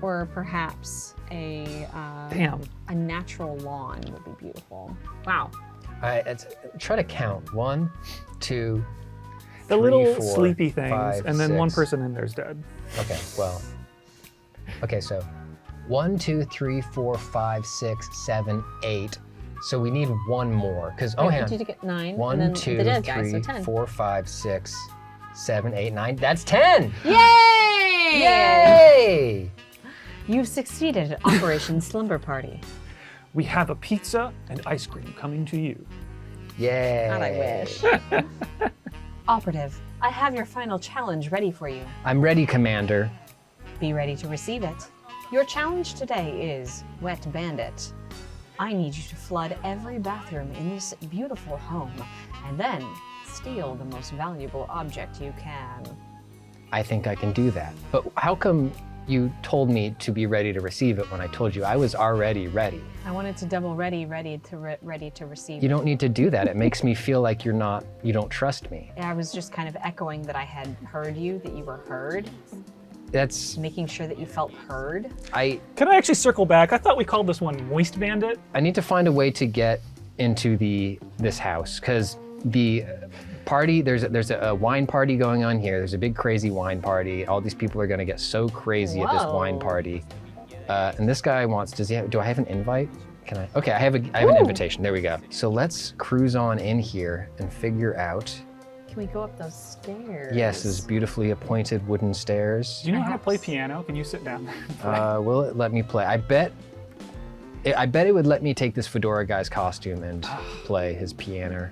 or perhaps a Damn. natural lawn would be beautiful. Wow. Try to count. 1, 2, The 3, little 4, sleepy things, 5, and then one 6. person in there's dead. Okay, well. Okay, so 1, 2, 3, 4, 5, 6, 7, 8. So we need one more. Because, oh, I hang want you on. to get 9. 1, and then 2, the dead guy, 3, so 10. 4, 5, 6, 7, 8, 9. That's 10! Yay! Yay! You've succeeded at Operation Slumber Party. We have a pizza and ice cream coming to you. Yay! God, I wish. Operative, I have your final challenge ready for you. I'm ready, Commander. Be ready to receive it. Your challenge today is Wet Bandit. I need you to flood every bathroom in this beautiful home and then steal the most valuable object you can. I think I can do that. But how come you told me to be ready to receive it when I told you I was already ready? I wanted to double ready to receive. You don't need to do that. It makes me feel like you don't trust me. I was just kind of echoing that I had heard you, that you were heard, That's, making sure that you felt heard. Can I actually circle back? I thought we called this one Moist Bandit. I need to find a way to get into this house, because the party, there's a wine party going on here. There's a big crazy wine party. All these people are gonna get so crazy at this wine Whoa. party. And this guy do I have an invite? Can I? Okay, I have an invitation. There we go. So let's cruise on in here and figure out. Can we go up those stairs? Yes, those beautifully appointed wooden stairs. Do you know how to play Perhaps. piano? Can you sit down? Will it let me play? I bet it would let me take this fedora guy's costume and play his piano.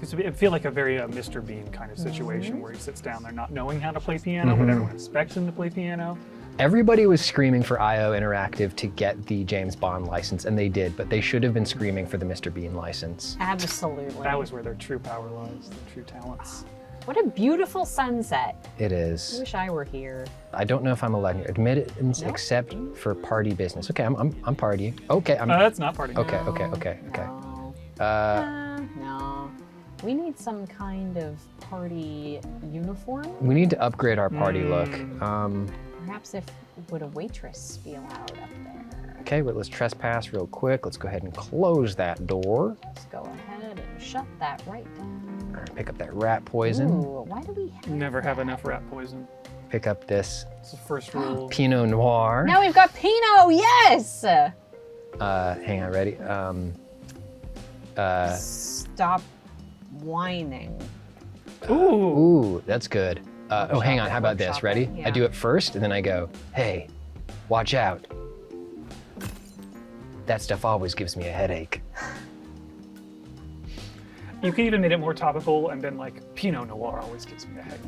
It feel like a very Mr. Bean kind of situation where he sits down there not knowing how to play piano, but everyone expects him to play piano. Everybody was screaming for IO Interactive to get the James Bond license, and they did, but they should have been screaming for the Mr. Bean license. Absolutely. That was where their true power lies, their true talents. What a beautiful sunset. It I is. wish I were here. I don't know if I'm allowed here. Admittance Nope. except for party business. Okay, I'm party. Okay, I'm. That's not party. Okay. No. No. We need some kind of party uniform. We need to upgrade our party look. Perhaps would a waitress be allowed up there? Okay, but let's trespass real quick. Let's go ahead and close that door. Let's go ahead and shut that right down. All right, pick up that rat poison. Ooh, why do we have Never have that? enough rat poison. Pick up this It's the first rule. Pinot Noir. Now we've got Pinot, yes! Hang on, ready? Stop whining. Ooh. Ooh, that's good. Oh, hang on. it, How about this? workshop Ready? it, yeah. I do it first, and then I go, hey, watch out. That stuff always gives me a headache. You can even make it more topical and been like, Pinot Noir always gives me a headache.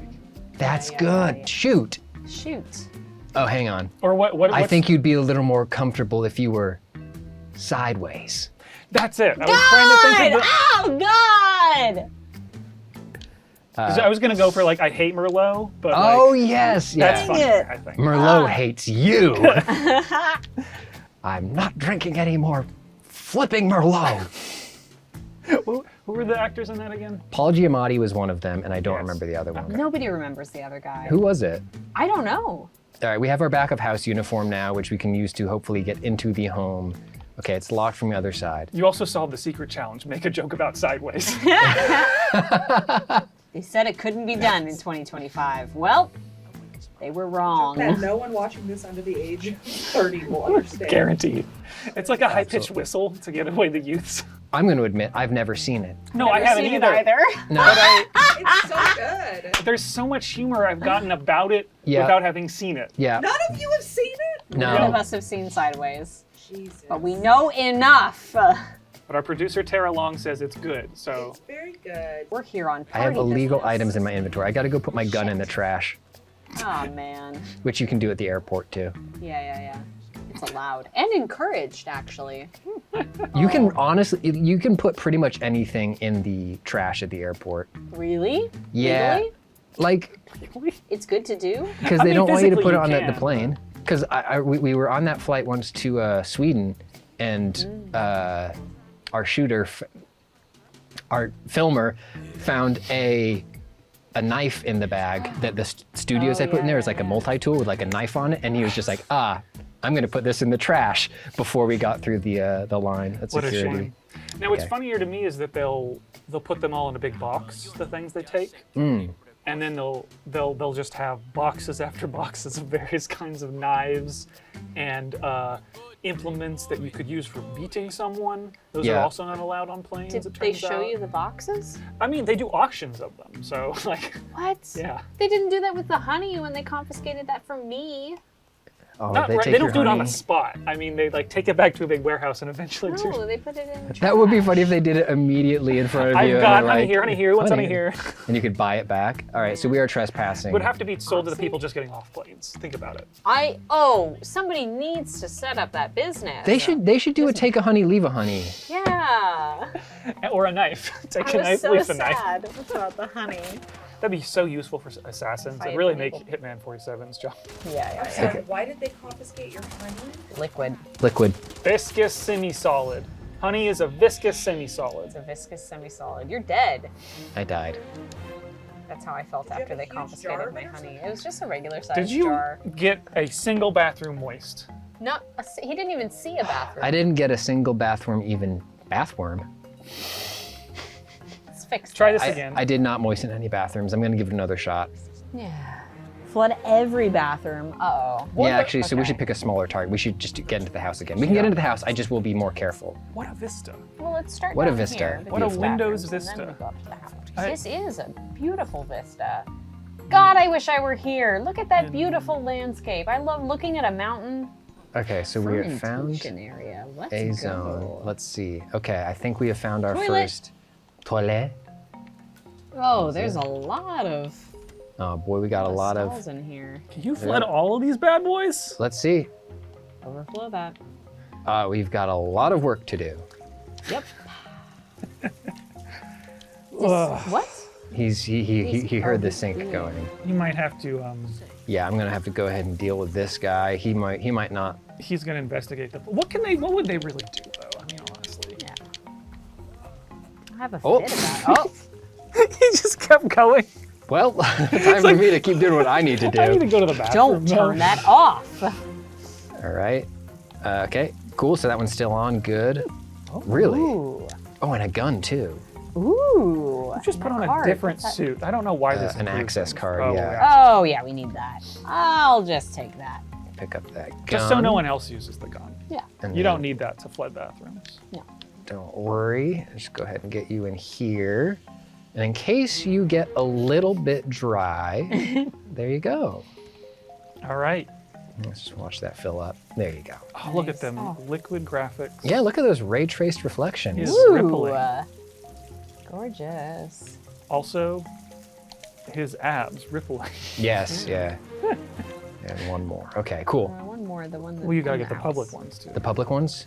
That's yeah, good. yeah. Shoot. Shoot. Oh, hang on. Or what? I think you'd be a little more comfortable if you were sideways. That's it. I was trying to think of Oh, God! I was gonna go for like I hate Merlot, but Oh, like, yes. that's Yeah. funny. it. I think. Merlot hates you. I'm not drinking any more flipping Merlot. Who were the actors in that again? Paul Giamatti was one of them, and I don't Yes. remember the other one. Nobody remembers the other guy. Who was it? I don't know. All right, we have our back of house uniform now, which we can use to hopefully get into the home. Okay, it's locked from the other side. You also solved the secret challenge. Make a joke about sideways. They said it couldn't be done in 2025. Well, they were wrong. That no one watching this under the age of 30 will understand. Guaranteed. It's like a high-pitched whistle to get away the youths. I'm going to admit, I've never seen it. No, I haven't Seen it either. No. But It's so good. there's so much humor I've gotten about it Yeah. without having seen it. Yeah. None of you have seen it? None of No. us have seen Sideways, Jesus. but we know enough. But our producer Tara Long says it's good. So It's very good. We're here on I have party illegal business. items in my inventory. I got to go put my gun in the trash, Oh, man. which you can do at the airport too. Yeah. It's allowed and encouraged, actually. You can honestly, you can put pretty much anything in the trash at the airport. Really? Yeah. Legally? Like, It's good to do? because I they mean, don't want you to physically put it you on the can, plane. Because we were on that flight once to Sweden, and our shooter, our filmer, found a knife in the bag that the studios had put in there. It's like a multi-tool with like a knife on it, and he was just like, I'm gonna put this in the trash before we got through the line at what a security. shame. Now what's Okay. funnier to me is that they'll put them all in a big box, the things they take. And then they'll just have boxes after boxes of various kinds of knives and implements that you could use for beating someone. Those are Yeah. also not allowed on planes. Did it they turns show out. you the boxes? I mean, they do auctions of them, so like, What? yeah. They didn't do that with the honey when they confiscated that from me. Oh, Not right. take They don't your do it on the honey. spot. I mean, they like take it back to a big warehouse and eventually do. No, they put it in the That would be trash. funny if they did it immediately in front of you. I've and got they're honey like, here, honey here. What's honey here? And you could buy it back. All right, so we are trespassing. Would have to be sold to the people just getting off planes. Think about it. Somebody needs to set up that business. They should do a take a honey, leave a honey. Yeah. Or a knife. Take I a was knife, so leave a knife. sad about the honey. That'd be so useful for assassins. If I It'd had really been make able- Hitman 47's job. Yeah. Sorry, why did they confiscate your honey? Liquid. Liquid. Viscous semi-solid. Honey is a viscous semi-solid. It's a viscous semi-solid. You're dead. I died. That's how I felt you have after a they huge jar confiscated of my it or honey. It was just a regular sized Did you jar. get a single bathroom moist? He didn't even see a bathroom. I didn't get a single bathworm. It's fixed. Try this I, again. I did not moisten any bathrooms. I'm gonna give it another shot. Yeah. Flood every bathroom. Uh-oh. Yeah, actually, so we Okay. should pick a smaller target. We should just get into the house again. We can get into the house. I just will be more careful. What a vista. Well, let's start What a down vista. here, the What a beautiful Windows bathrooms, and then vista. we go up to the house. I- This is a beautiful vista. God, I wish I were here. Look at that beautiful landscape. I love looking at a mountain. Okay, so we have found Fermentation area. Let's a go. zone. Let's see. Okay, I think we have found our Toilet. first toilet. Oh, there's a lot of Oh boy, we got a lot stalls of. in here. Can you flood all of these bad boys? Let's see. Overflow that. We've got a lot of work to do. Yep. Ugh. What? He heard the sink going. You might have to. Yeah, I'm gonna have to go ahead and deal with this guy. He might not. He's gonna investigate the. What would they really do though? I mean, honestly. Yeah. I have a Oh. fit about it. Oh, He just kept going. Well, time for me to keep doing what I need to I need to do. go to the bathroom. don't turn that off. All right. Okay. Cool. So that one's still on. Good. Oh. Really? Ooh. Oh, and a gun too. Ooh. Just put on a card. different What's that? suit. I don't know why this. An improves access things. card, Oh, yeah. Oh, yeah, we need that. I'll just take that. Pick up that gun. Just so no one else uses the gun. Yeah. And You then don't need that to flood bathrooms. Don't worry. Just go ahead and get you in here. And in case you get a little bit dry, there you go. All right. Let's just watch that fill up. There you go. Oh, look at Nice. them Oh. liquid graphics. Yeah, look at those ray traced reflections. His Ooh. rippling. Gorgeous. Also, his abs rippling. Yes, yeah. And one more. Okay, cool. One more, the one that. Well, you gotta get the public ones too. The public ones?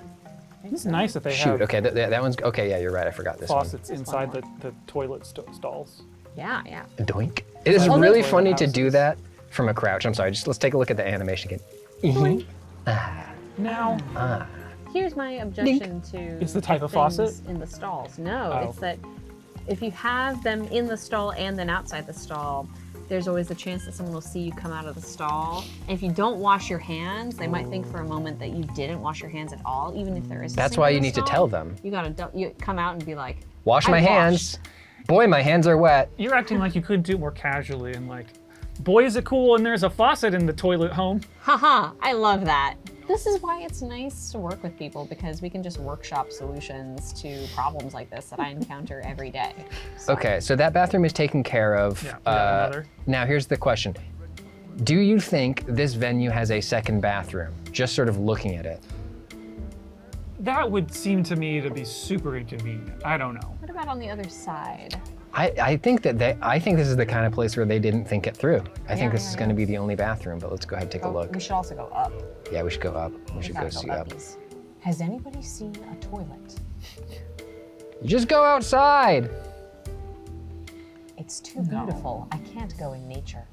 It's nice that they Shoot, have okay, that one's, okay, yeah, you're right, I forgot this faucets This inside one. the toilet stalls. Yeah, yeah. one. Doink. It is Oh, really that's- funny to houses. do that from a crouch. I'm sorry, just let's take a look at the animation again. Now, Here's my objection to It's the type of things faucet? in the stalls. No, Oh. it's that if you have them in the stall and then outside the stall, there's always a chance that someone will see you come out of the stall. And if you don't wash your hands, they might think for a moment that you didn't wash your hands at all, even if there is. A That's sink why in you the need to stall. tell them. You gotta you come out and be like, Wash I my washed. hands. Boy, my hands are wet. you're acting like you could do it more casually and like, boy, is it cool and there's a faucet in the toilet home. haha, I love that. This is why it's nice to work with people, because we can just workshop solutions to problems like this that I encounter every day. So, Okay, so that bathroom is taken care of. Yeah, we have another. Now, here's the question. Do you think this venue has a second bathroom? Just sort of looking at it. That would seem to me to be super inconvenient. I don't know. What about on the other side? I think this is the kind of place where they didn't think it through. I think this is going to be the only bathroom, but let's go ahead and take a look. We should also go up. Yeah, we should go up. We should go gotta see up. uppies. Has anybody seen a toilet? You just go outside. It's too beautiful. I can't go in nature.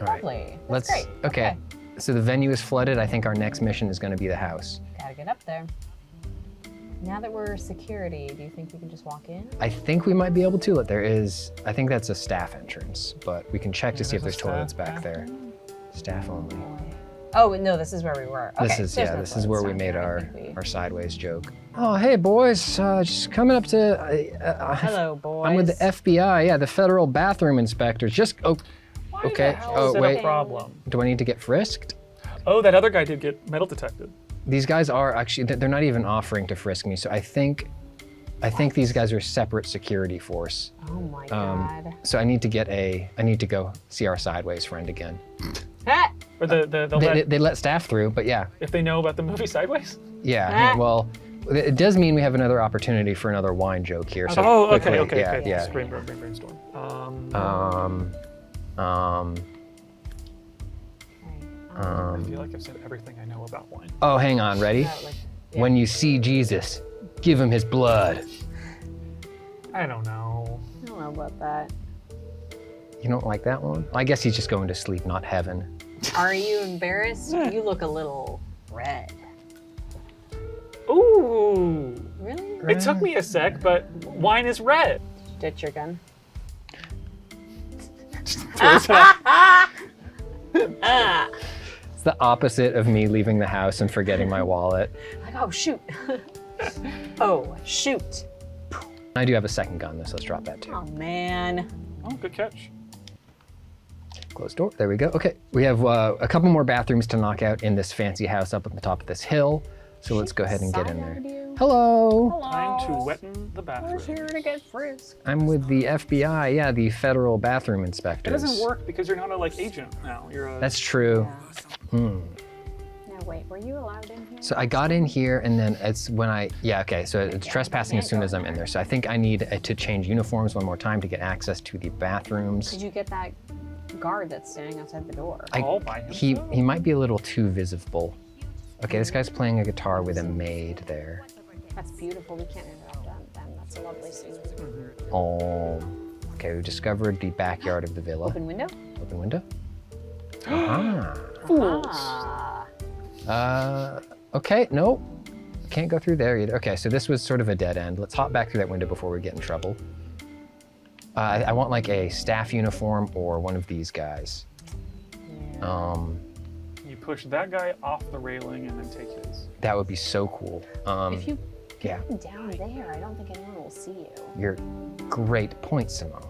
All right. Lovely. That's Let's. great. Okay. So the venue is flooded. I think our next mission is going to be the house. Gotta get up there. Now that we're security, do you think we can just walk in? I think we might be able to. There is. I think that's a staff entrance, but we can check to see if there's there's a toilets staff back there. Staff only. Oh no, this is where we were. Okay, This is there's no this is where we toilets made down our there. I think we- our sideways joke. Oh hey boys, just coming up to. Hello, boys. I'm with the FBI. Yeah, the federal bathroom inspectors. Just Why Okay, the hell oh, is it wait. a problem? do I need to get frisked? Oh, that other guy did get metal detected. These guys are actually they're not even offering to frisk me. So I think these guys are separate security force. Oh my god. So I need to go see our sideways friend again. Ah! Or They let staff through, but yeah. if they know about the movie Sideways. Yeah, well, it does mean we have another opportunity for another wine joke here. So Oh, quickly, okay. Yeah. Brainstorm. I feel like I've said everything I know about wine. Oh, hang on, ready? Like, When you see Jesus, give him his blood. I don't know. I don't know about that. You don't like that one? I guess he's just going to sleep, not heaven. Are you embarrassed? You look a little red. Ooh. Really? It took me a sec, but wine is red. Ditch your gun. It's the opposite of me leaving the house and forgetting my wallet. Like, oh shoot. Oh shoot. I do have a second gun, though, so let's drop that too. Oh man. Oh, good catch. Closed door. There we go. Okay, we have a couple more bathrooms to knock out in this fancy house up at the top of this hill. So let's go ahead and get in there. Hello. Time to wetten the bathroom. Here to get frisked. I'm with the FBI. Yeah, the federal bathroom It inspectors. doesn't work because you're not a agent now. You're a. That's true. Now wait, were you allowed in here? So I got in here and then it's when so it's trespassing as soon as I'm in there. So I think I need to change uniforms one more time to get access to the bathrooms. Did you get that guard that's standing outside the door? All by himself? He might be a little too visible. Okay, this guy's playing a guitar with a maid there. That's beautiful. We can't interrupt them. That's a lovely scene. Oh. Okay, we discovered the backyard of the villa. Open window? Open window. Ah. Okay, nope. Can't go through there either. Okay, so this was sort of a dead end. Let's hop back through that window before we get in trouble. I want like a staff uniform or one of these guys. You push that guy off the railing and then take his. That would be so cool. If you Yeah, get down there, I don't think anyone will see you. you're great point, Simone.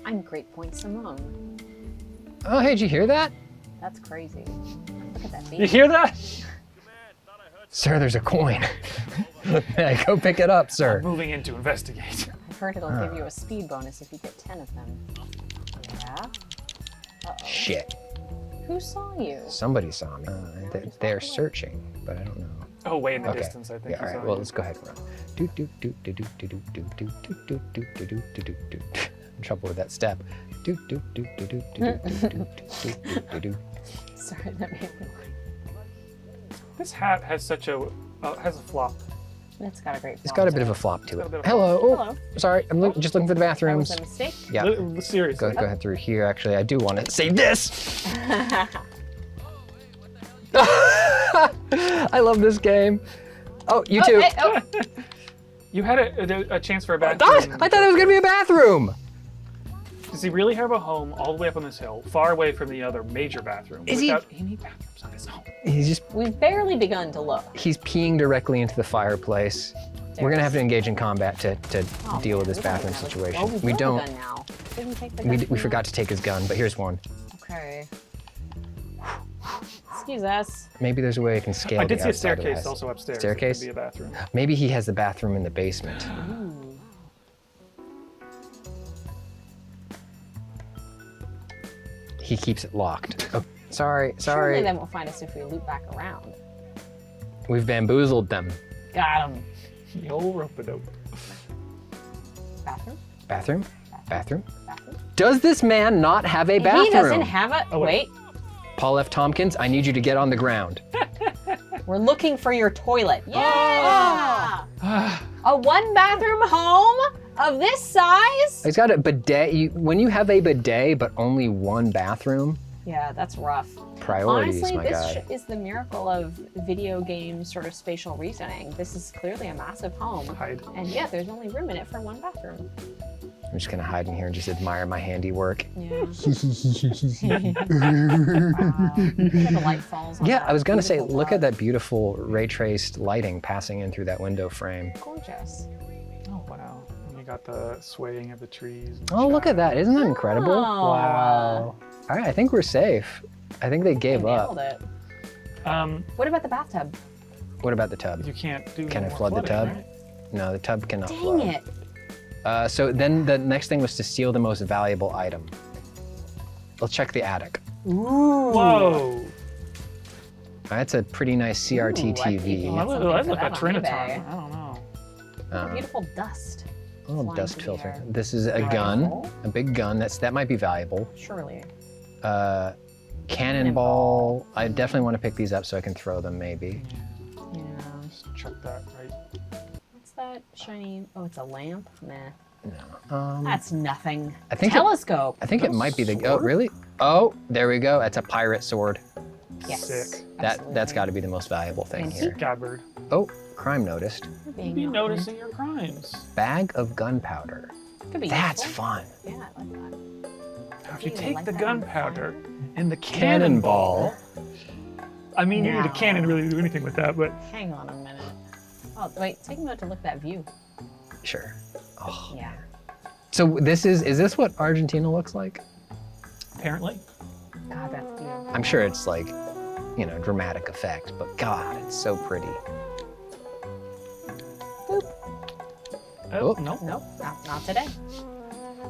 I'm Great Point Simone. Oh, hey, did you hear that? That's crazy. Look at that You baby. hear that? Sir, there's a coin. Yeah, go pick it up, sir. Moving in to investigate. I've heard it'll give you a speed bonus if you get 10 of them. Yeah? Uh-oh. Shit. Who saw you? Somebody saw me. They're searching, but I don't know. Oh, way in the Okay. distance, I think. Yeah, you all right. saw Well, you. let's go ahead and run. Do do do do do do do do do do do do do do do do. In trouble with that step. Do do do do do do do do do do. Sorry, that made me laugh. This hat has such a has a flop. It's got a great It's got a bit of a flop to it. Hello. Oh, Hello. sorry. I'm just looking for the That bathrooms. was a mistake. Yeah. Seriously. Go ahead through here. Actually, I do want to say this. I love this game. Oh, you too. Hey, oh. You had a chance for a I bathroom. thought it was gonna be a bathroom. Does he really have a home all the way up on this hill, far away from the other major bathroom? Is he- He needs bathrooms on his own. We've barely begun to look. He's peeing directly into the fireplace. We're gonna have to engage in combat to Oh, deal with man, this we don't bathroom even have a- situation. Oh, We got a don't. gun now. Didn't take the We gun from forgot him? to take his gun, but here's one. Okay. Excuse us. Maybe there's a way I can scale. I did the see a outside of the staircase house. also upstairs. Staircase? That could be a bathroom. Maybe he has the bathroom in the basement. He keeps it locked. Oh, sorry. Surely they won't find us if we loop back around. We've bamboozled them. Got him. The old rope-a-dope. Bathroom? Bathroom? Bathroom? Bathroom? Does this man not have a bathroom? He doesn't have a. Oh, wait. Paul F. Tompkins, I need you to get on the ground. We're looking for your toilet. Yeah! A one bathroom home of this size? He's got a bidet. When you have a bidet but only one bathroom, Yeah, that's rough. priorities, Honestly, my this guy. is the miracle of video game sort of spatial reasoning. This is clearly a massive home. Hide. And yet there's only room in it for one bathroom. I'm just gonna hide in here and just admire my handiwork. Yeah. Wow. The light falls on Yeah, that I was gonna say, beautiful look at rug. that beautiful ray traced lighting passing in through that window frame. Gorgeous. Oh, wow. And you got the swaying of the trees. and the Oh, look at that! shadows. Isn't that incredible? Oh. Wow. All right, I think we're safe. I think they gave up. Nailed it. Um, What about the bathtub? What about the tub? you can't do. Can I more flood the flooding, tub? right? No, the tub cannot Dang flood. it. So then the next thing was to steal the most valuable item. Let's check the attic. Whoa. That's a pretty nice CRT Ooh, I think TV. you Well, something that for looked like that a on Triniton. eBay. I don't know. Beautiful dust. little flying dust through the filter. air. This is a gun, a big gun. That might be valuable. Surely. Cannonball. I definitely want to pick these up so I can throw them. Maybe. Yeah. Just chuck that right. What's that shiny? Oh, it's a lamp? Nah. No. That's nothing. I think it- Telescope. I think it might be the. Oh, sword? really? Oh, there we go. That's a pirate sword. Yes. Sick. That's got to be the most valuable thing And here. Godbird. Oh, crime noticed. Being Be out noticing your crimes. Bag of gunpowder. there. Could be That's useful. fun. Yeah, I like that. Now, if you Ooh, take like the that on gunpowder and the Cannonball. cannonball. I mean, you need a Now. cannon to really do anything with that, but Hang on a minute. Oh, wait. Take a minute to look at that view. Sure. Oh. Yeah. So this is this what Argentina looks like? apparently. God, that's beautiful. I'm sure it's like, you know, dramatic effect, but God, it's so pretty. Oh, Oh. no. Nope, not today.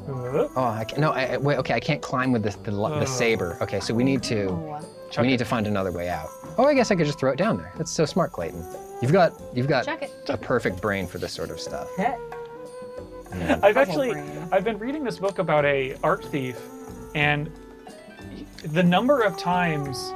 Oh. Oh, I can't, no, wait, okay, I can't climb with the saber. Okay, so we need to, Oh, Chuck we need it. to find another way out. Oh, I guess I could just throw it down there. That's so smart, Clayton. You've got Chuck it. a perfect brain for this sort of stuff. I've been reading this book about a art thief, and the number of times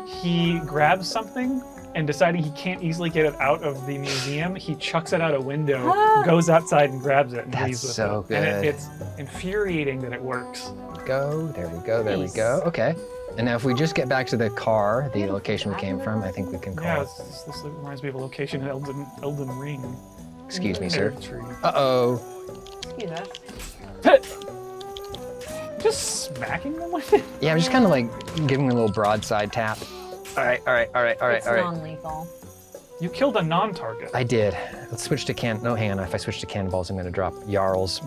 he grabs something and deciding he can't easily get it out of the museum, he chucks it out a window, goes outside and grabs it and That's leaves with so it. And good. it's infuriating that it works. There we go. Nice. Okay. And now if we just get back to the car, the location we came from, I think we can call Yeah, it. this reminds me of a location in Elden Ring. Excuse me, sir. Tree. Uh-oh. Excuse us. Just smacking them with it? Yeah, I'm just kind of like giving a little broadside tap. All right. It's non-lethal. You killed a non-target. I did. Let's switch to no, hang on. If I switch to cannonballs, I'm gonna drop Jarl's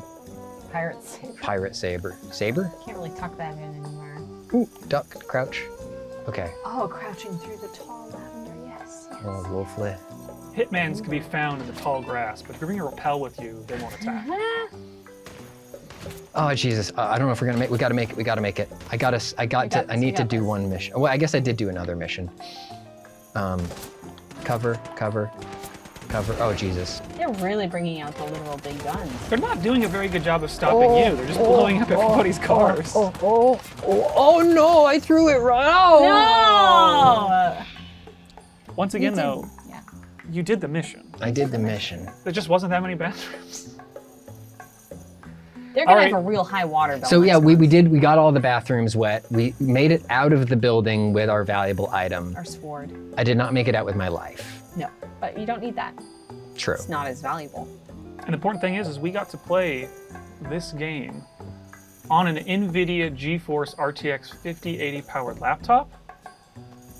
Pirates. pirate saber. Saber? Can't really tuck that in anymore. Ooh, duck, crouch. Okay. Oh, crouching through the tall lavender, yes. Oh, woefully. Hitmans can be found in the tall grass, but if you're bringing a repel with you, they won't attack. Oh Jesus! I don't know if we're gonna make. We gotta make it. I need to do one mission. Well, I guess I did do another mission. Cover. Oh Jesus! They're really bringing out the literal big guns. They're not doing a very good job of stopping you. They're just blowing up everybody's cars. Oh no! I threw it right. No! Once again, You did- though, Yeah. you did the mission. I did the mission. There just wasn't that many bathrooms. They're gonna All have right. a real high water bill. So yeah, next we month. got all the bathrooms wet. We made it out of the building with our valuable item. Our sword. I did not make it out with my life. No, but you don't need that. True. It's not as valuable. And the important thing is we got to play this game on an NVIDIA GeForce RTX 5080 powered laptop,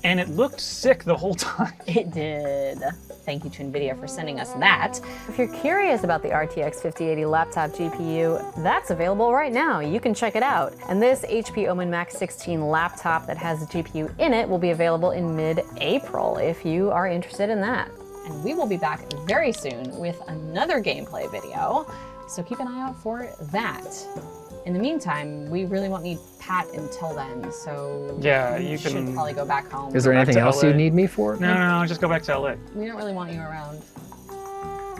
and it looked sick the whole time. It did. Thank you to NVIDIA for sending us that. If you're curious about the RTX 5080 laptop GPU, that's available right now. You can check it out. And this HP Omen Max 16 laptop that has a GPU in it will be available in mid-April if you are interested in that. And we will be back very soon with another gameplay video, so keep an eye out for that. In the meantime, we really won't need Pat until then, so Yeah, we you should can- probably go back home. Is there Back anything to else LA. you need me for? No, just go back to LA. We don't really want you around.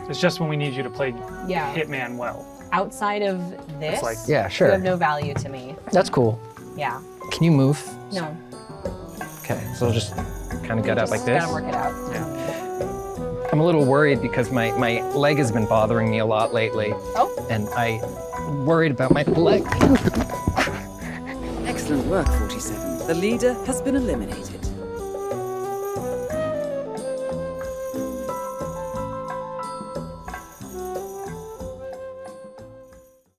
It's just when we need you to play Yeah. Hitman well. Outside of this, It's like- Yeah, you sure. have no value to me. That's cool. Yeah. Can you move? No. Okay, so I'll just kind of get out Just like this. Gotta work it out. I'm a little worried because my leg has been bothering me a lot lately. Oh. And I'm worried about my leg. Excellent work, 47. The leader has been eliminated.